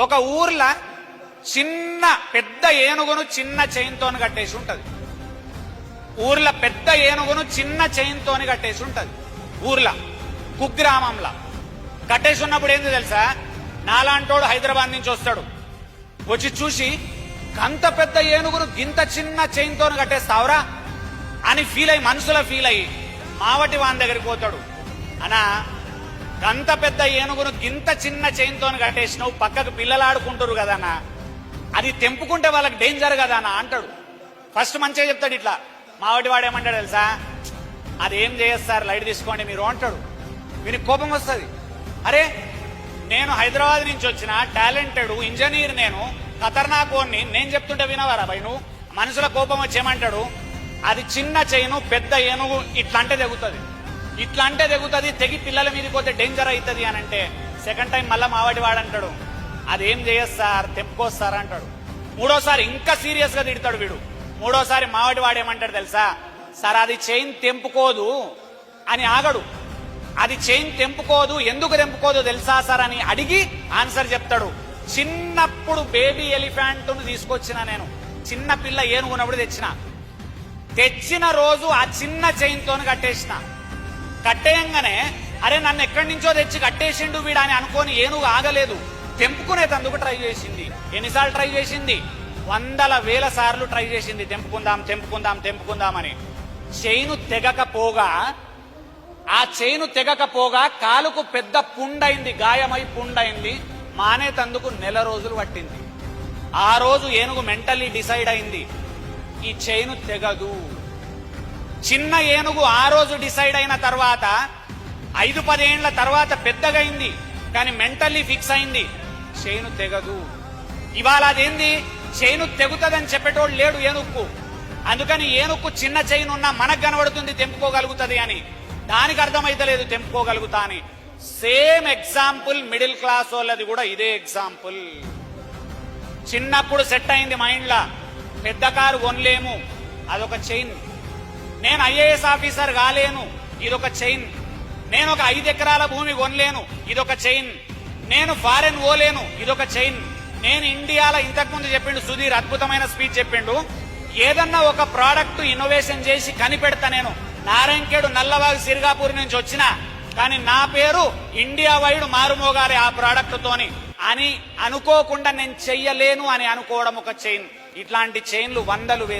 ఒక ఊర్లో చిన్న పెద్ద ఏనుగును చిన్న చైన్తో కట్టేసి ఉంటది. ఊర్లో పెద్ద ఏనుగును చిన్న చైన్తో కట్టేసి ఉంటది. ఊర్లో కుగ్రామంలో కట్టేసి ఉన్నప్పుడు ఏంది తెలుసా, నాలాంటోడు హైదరాబాద్ నుంచి వస్తాడు, వచ్చి చూసి గంత పెద్ద ఏనుగును గింత చిన్న చైన్తో కట్టేస్తావురా అని మనసులో ఫీల్ అయ్యి మావటి వాని దగ్గరికి పోతాడు. అనా గంత పెద్ద ఏనుగును గింత చిన్న చైన్తో కట్టేసినావు, పక్కకు పిల్లలు ఆడుకుంటారు కదన్నా, అది తెంపుకుంటే వాళ్ళకి డేంజర్ కదా అన్న అంటాడు. ఫస్ట్ మంచిగా చెప్తాడు. ఇట్లా మావటి వాడు ఏమంటాడు తెలుసా, అదేం చేస్తారు లైట్ తీసుకోండి మీరు అంటాడు. వీనికి కోపం వస్తుంది. అరే నేను హైదరాబాద్ నుంచి వచ్చిన టాలెంటెడ్ ఇంజనీర్, నేను ఖతర్నాకోని, నేను చెప్తుంటే వినవారా భయ్ నువ్వు? మనసులో కోపం వచ్చి ఏమంటాడు, అది చిన్న చైను పెద్ద ఏనుగు ఇట్లంటే తెగుతుంది, ఇట్లంటే తెగుతుంది, తెగి పిల్లల మీదకి పోతే డేంజర్ అవుతుంది అని అంటే సెకండ్ టైం మళ్ళా మావటి వాడు అంటాడు, అదేం చేయస్తారు తెంపుకొస్తారా అంటాడు. మూడోసారి ఇంకా సీరియస్ గా తిడతాడు వీడు. మూడోసారి మావటి వాడు ఏమంటాడు తెలుసా, సార్ అది చైన్ తెంపుకోదు అని ఆగడు. అది చైన్ తెంపుకోదు, ఎందుకు తెంపుకోదు తెలుసా సార్ అని అడిగి ఆన్సర్ చెప్తాడు. చిన్నప్పుడు బేబీ ఎలిఫెంట్ ను తీసుకొచ్చిన నేను, చిన్న పిల్ల ఏనుగున్నప్పుడు తెచ్చిన రోజు ఆ చిన్న చైన్ తోని కట్టేసిన. కట్టేయంగానే అరే నన్ను ఎక్కడి నుంచో తెచ్చి కట్టేసిండు వీడు అని అనుకోని ఏనుగు ఆగలేదు, తెంపుకునేందుకు ట్రై చేసింది. ఎన్నిసార్లు ట్రై చేసింది? వందల వేల సార్లు ట్రై చేసింది, తెంపుకుందాం తెంపుకుందాం తెంపుకుందామని. చైను తెగకపోగా కాలుకు పెద్ద పుండైంది, గాయమై పుండైంది. మానేతందుకు నెల రోజులు పట్టింది. ఆ రోజు ఏనుగు మెంటల్లీ డిసైడ్ అయింది, ఈ చైను తెగదు. చిన్న ఏనుగు ఆ రోజు డిసైడ్ అయిన తర్వాత 5-10 ఏళ్ల తర్వాత పెద్దగైంది, కానీ మెంటల్లీ ఫిక్స్ అయింది, చైను తెగదు. ఇవాళ అదేంది, చైను తెగుతుందని చెప్పేటోడు లేడు ఏనుక్కు. అందుకని ఏనుక్కు చిన్న చైన్ ఉన్నా మనకు కనబడుతుంది తెంపుకోగలుగుతుంది అని, దానికి అర్థమైతలేదు తెంపుకోగలుగుతా అని. సేమ్ ఎగ్జాంపుల్ మిడిల్ క్లాస్ వాళ్ళది కూడా ఇదే ఎగ్జాంపుల్. చిన్నప్పుడు సెట్ అయింది మైండ్లా, పెద్ద కారు కొనలేము, అదొక చైన్. నేను ఐఏఎస్ ఆఫీసర్ కాలేను, ఇదొక చైన్. నేను ఒక 5 ఎకరాల భూమి కొనలేను, ఇదొక చైన్. నేను ఫారెన్ పోలేను, ఇదొక చైన్. నేను ఇండియాలో ఇంతకుముందు చెప్పిండు సుధీర్, అద్భుతమైన స్పీచ్ చెప్పిండు, ఏదన్నా ఒక ప్రోడక్ట్ ఇన్నోవేషన్ చేసి కనిపెడతా. నేను నారాయణఖేడ్ నల్లవాగు సిరిగాపూర్ నుంచి వచ్చిన, కానీ నా పేరు ఇండియా వైడ్ మారుమోగాలి ఆ ప్రోడక్ట్ తోని అని అనుకోకుండా నేను చెయ్యలేను అని అనుకోవడం ఒక చైన్. ఇట్లాంటి చైన్లు వందలు